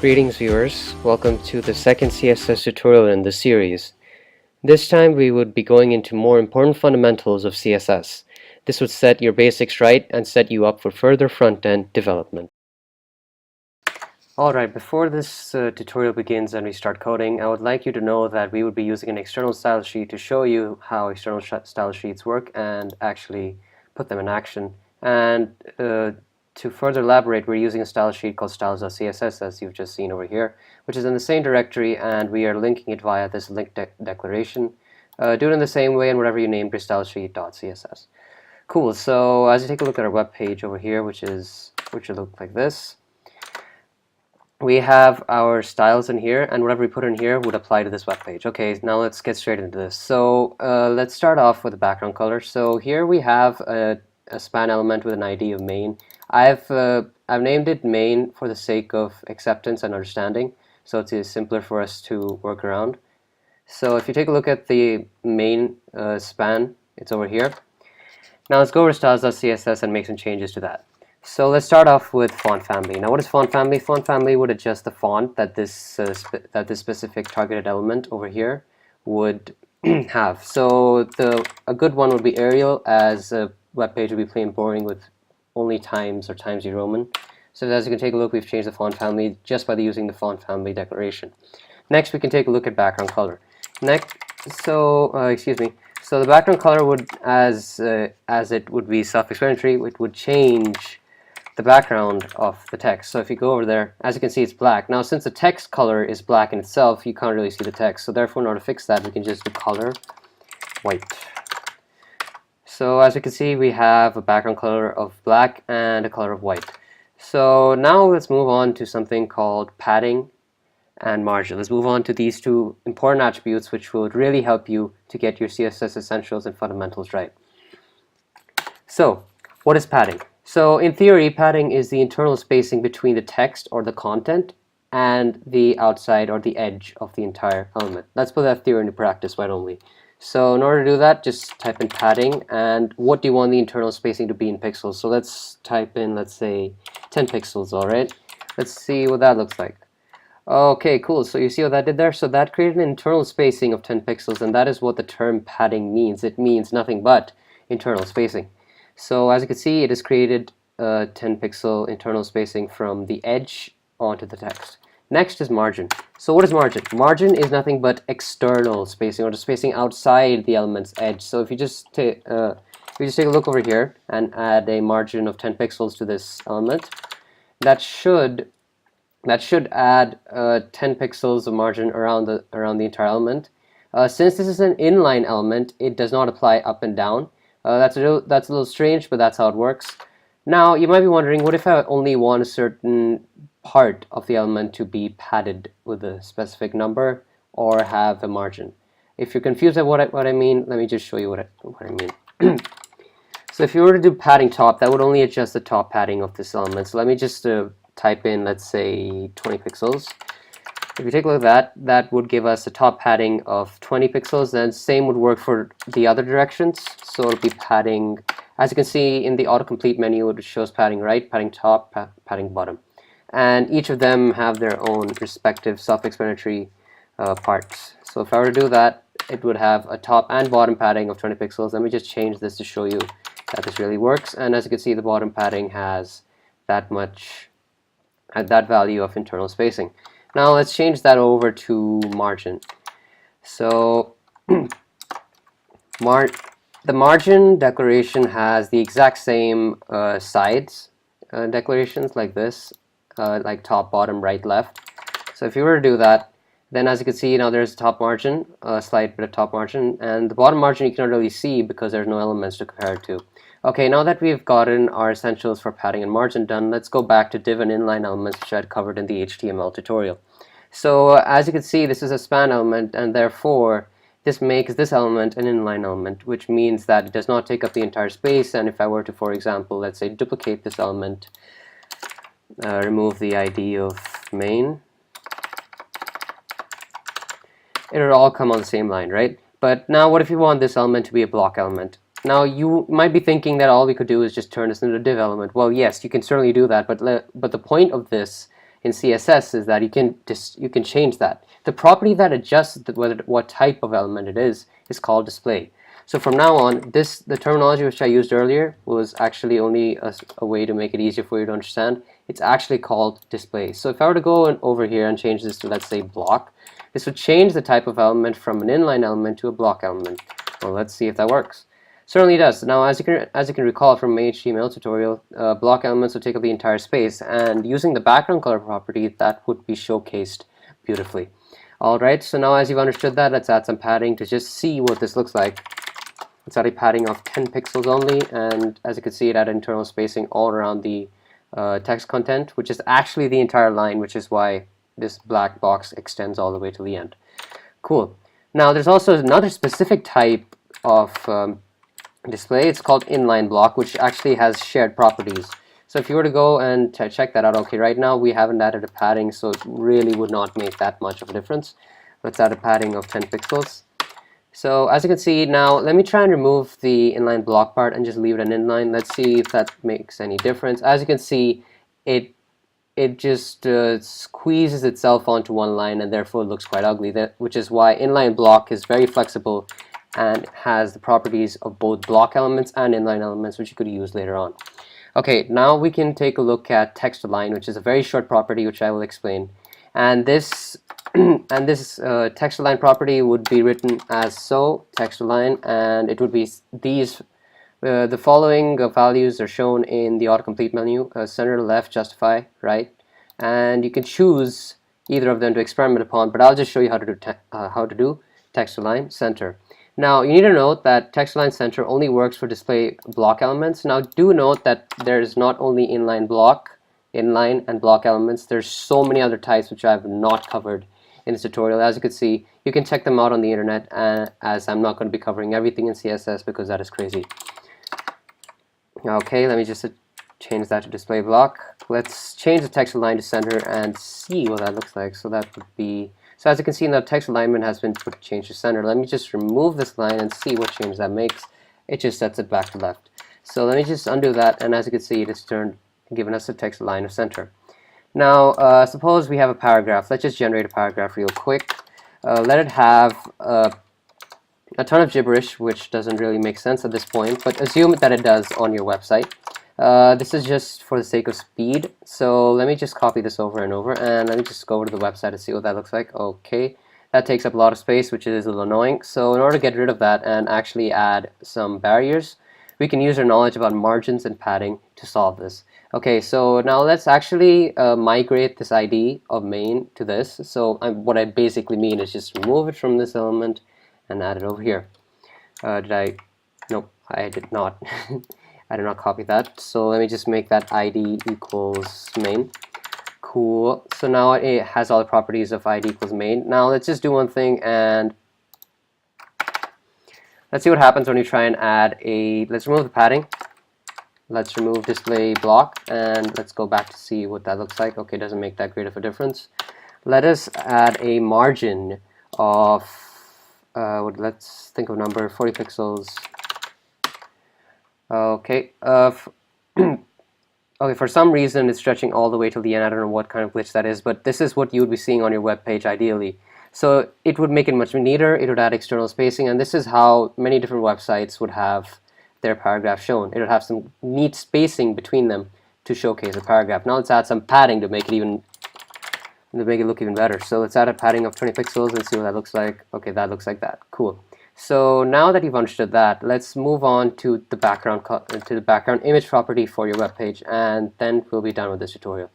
Greetings viewers, welcome to the second CSS tutorial in the series. This time we would be going into more important fundamentals of CSS. This would set your basics right and set you up for further front-end development. Alright, before this tutorial begins and we start coding, I would like you to know that we would be using an external style sheet to show you how external style sheets work and actually put them in action. And to further elaborate, we're using a style sheet called styles.css, as you've just seen over here, which is in the same directory, and we are linking it via this link declaration. Do it in the same way and whatever you named your style sheet.css. Cool. So as you take a look at our web page over here, which will look like this, we have our styles in here, and whatever we put in here would apply to this web page. Okay, now let's get straight into this. So let's start off with the background color. So here we have a span element with an ID of main. I've named it main for the sake of acceptance and understanding, so it is simpler for us to work around. So if you take a look at the main span, it's over here. Now let's go over to styles.css and make some changes to that. So let's start off with font family. Now what is font family? Font family would adjust the font that this specific targeted element over here would have. So a good one would be Arial, as a web page would be plain boring with only Times or Times New Roman. So as you can take a look, we've changed the font family just by using the font family declaration. Next, we can take a look at background color. So the background color would, as it would be self-explanatory, it would change the background of the text. So if you go over there, as you can see, it's black. Now, since the text color is black in itself, you can't really see the text. So therefore, in order to fix that, we can just do color white. So as you can see, we have a background color of black and a color of white. So now let's move on to something called padding and margin. Let's move on to these two important attributes which would really help you to get your CSS essentials and fundamentals right. So what is padding? So in theory, padding is the internal spacing between the text or the content and the outside or the edge of the entire element. Let's put that theory into practice, why don't we? So in order to do that, just type in padding, and what do you want the internal spacing to be in pixels? So let's type in, let's say, 10 pixels, all right? Let's see what that looks like. Okay, cool. So you see what that did there? So that created an internal spacing of 10 pixels, and that is what the term padding means. It means nothing but internal spacing. So as you can see, it has created 10 pixel internal spacing from the edge onto the text. Next is margin. So what is margin? Margin is nothing but external spacing, or the spacing outside the element's edge. So if you just take a look over here and add a margin of 10 pixels to this element, that should add 10 pixels of margin around the entire element. Since this is an inline element, it does not apply up and down. That's a little strange, but that's how it works. Now you might be wondering, what if I only want a certain part of the element to be padded with a specific number or have a margin? If you're confused at what I mean, let me just show you what I mean. So if you were to do padding top, that would only adjust the top padding of this element. So let me just type in, let's say, 20 pixels. If you take a look at that, that would give us a top padding of 20 pixels. Then same would work for the other directions. So it'll be padding, as you can see in the autocomplete menu, it shows padding right, padding top, padding bottom. And each of them have their own respective self-explanatory parts. So if I were to do that, it would have a top and bottom padding of 20 pixels. Let me just change this to show you that this really works. And as you can see, the bottom padding has that much, at that value of internal spacing. Now let's change that over to margin. So the margin declaration has the exact same sides declarations like this, like top, bottom, right, left. So if you were to do that, then as you can see, now there's a top margin, a slight bit of top margin, and the bottom margin you cannot really see because there's no elements to compare it to. Okay, now that we've gotten our essentials for padding and margin done, let's go back to div and inline elements, which I had covered in the HTML tutorial. So as you can see, this is a span element, and therefore this makes this element an inline element, which means that it does not take up the entire space. And if I were to, for example, let's say duplicate this element, remove the ID of main, it would all come on the same line, right? But now what if you want this element to be a block element? Now you might be thinking that all we could do is just turn this into a div element. Well, yes, you can certainly do that, but the point of this in CSS is that you can change that. The property that adjusts what type of element it is called display. So from now on, the terminology which I used earlier was actually only a way to make it easier for you to understand. It's actually called display. So if I were to go over here and change this to, let's say, block, this would change the type of element from an inline element to a block element. Well, let's see if that works. Certainly does. Now, as you can recall from my HTML tutorial, block elements will take up the entire space, and using the background color property, that would be showcased beautifully. Alright, so now as you've understood that, let's add some padding to just see what this looks like. Let's add a padding of 10 pixels only, and as you can see, it added internal spacing all around the text content, which is actually the entire line, which is why this black box extends all the way to the end. Cool. Now, there's also another specific type of display. It's called inline block, which actually has shared properties. So if you were to go and check that out, okay, right now we haven't added a padding, so it really would not make that much of a difference. Let's add a padding of 10 pixels. So as you can see now, let me try and remove the inline block part and just leave it an inline. Let's see if that makes any difference. As you can see, it just squeezes itself onto one line, and therefore it looks quite ugly, which is why inline block is very flexible and has the properties of both block elements and inline elements, which you could use later on. Okay, now we can take a look at text align, which is a very short property which I will explain. And this text align property would be written as so, text align, and it would be these. The following values are shown in the autocomplete menu: center, left, justify, right, and you can choose either of them to experiment upon. But I'll just show you how to do text align center. Now you need to note that text align center only works for display block elements. Now do note that there's not only inline and block elements. There's so many other types which I have not covered in this tutorial. As you can see, you can check them out on the internet, as I'm not going to be covering everything in CSS because that is crazy. Okay, let me just change that to display block. Let's change the text align to center and see what that looks like. So that would be, so as you can see, now text alignment has been changed to center. Let me just remove this line and see what change that makes. It just sets it back to left. So let me just undo that, and as you can see, it has given us a text align of center. Now, suppose we have a paragraph. Let's just generate a paragraph real quick. Let it have a ton of gibberish, which doesn't really make sense at this point, but assume that it does on your website. This is just for the sake of speed. So let me just copy this over and over, and let me just go over to the website and see what that looks like. Okay, that takes up a lot of space, which is a little annoying. So in order to get rid of that and actually add some barriers, we can use our knowledge about margins and padding to solve this. Okay, so now let's actually migrate this ID of main to this. So what I basically mean is just remove it from this element and add it over here. Nope, I did not. I did not copy that. So let me just make that ID equals main. Cool. So now it has all the properties of ID equals main. Now let's just do one thing, and let's see what happens when you try and add let's remove the padding. Let's remove display block, and let's go back to see what that looks like. Okay, doesn't make that great of a difference. Let us add a margin of, let's think of a number, 40 pixels. Okay, okay, for some reason it's stretching all the way till the end. I don't know what kind of glitch that is, but this is what you would be seeing on your web page ideally. So it would make it much neater, it would add external spacing, and this is how many different websites would have their paragraph shown. It would have some neat spacing between them to showcase a paragraph. Now let's add some padding to make it look even better. So let's add a padding of 20 pixels and see what that looks like. Okay, that looks like that. Cool. So now that you've understood that, let's move on to the background image property for your web page, and then we'll be done with this tutorial.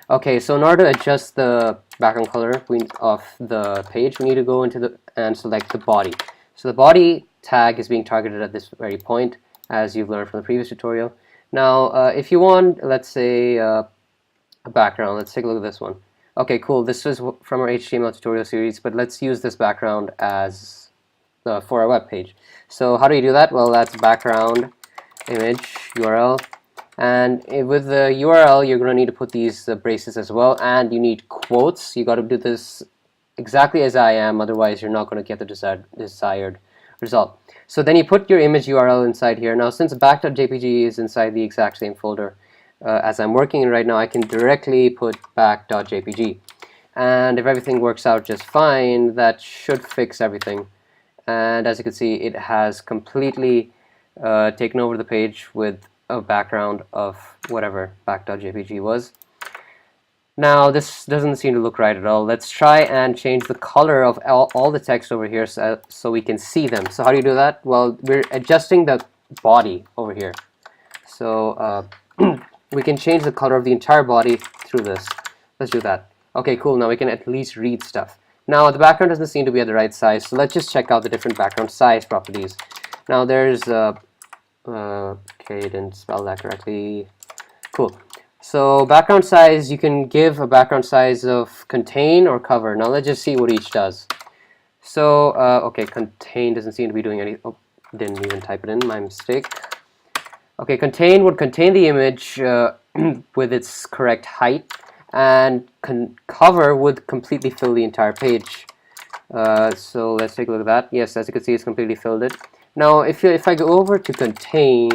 Okay, so in order to adjust the background color of the page, we need to go into and select the body. So the body tag is being targeted at this very point, as you've learned from the previous tutorial. Now, if you want, let's say, a background, let's take a look at this one. Okay, cool. This is from our HTML tutorial series, but let's use this background as for our web page. So how do you do that? Well, that's background image URL, and with the URL, you're going to need to put these braces as well, and you need quotes. You got to do this exactly as I am, otherwise you're not going to get the desired result. So then you put your image URL inside here. Now, since back.jpg is inside the exact same folder, as I'm working right now, I can directly put back.jpg. And if everything works out just fine, that should fix everything. And as you can see, it has completely taken over the page with a background of whatever back.jpg was. Now this doesn't seem to look right at all. Let's try and change the color of all the text over here so we can see them. So how do you do that? Well, we're adjusting the body over here. So we can change the color of the entire body through this. Let's do that. Okay, cool. Now we can at least read stuff. Now the background doesn't seem to be at the right size, so let's just check out the different background size properties. Now there's okay, didn't spell that correctly. Cool. So background size, you can give a background size of contain or cover. Now let's just see what each does. So okay, contain doesn't seem to be doing any. Oh, didn't even type it in. My mistake. Okay, contain would contain the image with its correct height, and cover would completely fill the entire page. So let's take a look at that. Yes, as you can see, it's completely filled it. Now, if I go over to contain,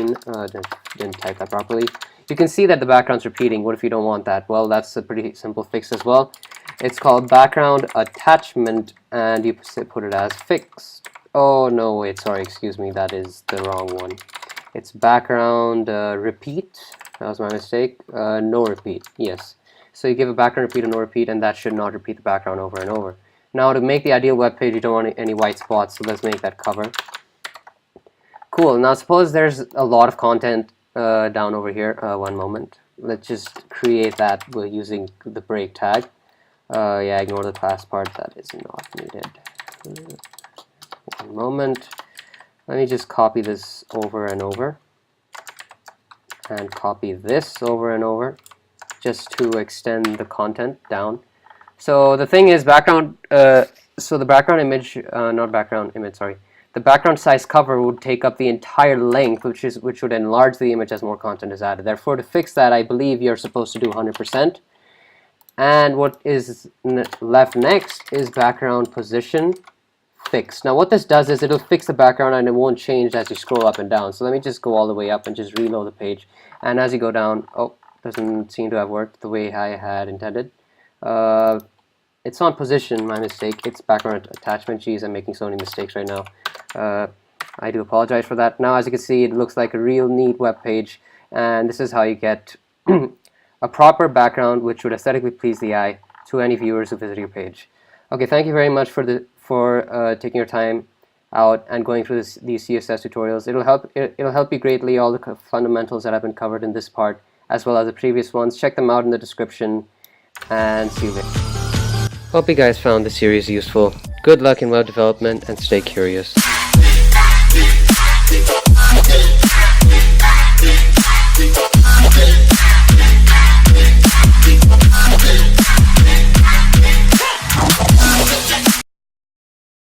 didn't type that properly. You can see that the background's repeating. What if you don't want that? Well, that's a pretty simple fix as well. It's called background attachment, and you put it as fixed. Oh no, wait, sorry, excuse me, that is the wrong one. It's background repeat. That was my mistake. No repeat. Yes. So you give a background repeat and no repeat, and that should not repeat the background over and over. Now, to make the ideal web page, you don't want any white spots, so let's make that cover. Cool. Now suppose there's a lot of content down over here. One moment. Let's just create that using the break tag. Yeah, ignore the last part. That is not needed. One moment. Let me just copy this over and over, and copy this over and over, just to extend the content down. So the thing is, background. So the background image, not background image. Sorry. The background size cover would take up the entire length, which would enlarge the image as more content is added. Therefore, to fix that, I believe you're supposed to do 100%. And what is left next is background position fixed. Now, what this does is it'll fix the background and it won't change as you scroll up and down. So let me just go all the way up and just reload the page. And as you go down, oh, doesn't seem to have worked the way I had intended. It's on position, my mistake. It's background attachment. Geez, I'm making so many mistakes right now. I do apologize for that. Now, as you can see, it looks like a real neat web page, and this is how you get a proper background which would aesthetically please the eye to any viewers who visit your page. Okay, thank you very much for taking your time out and going through these CSS tutorials. It'll help you greatly. All the fundamentals that have been covered in this part, as well as the previous ones. Check them out in the description, and see you later. Hope you guys found this series useful. Good luck in web development and stay curious.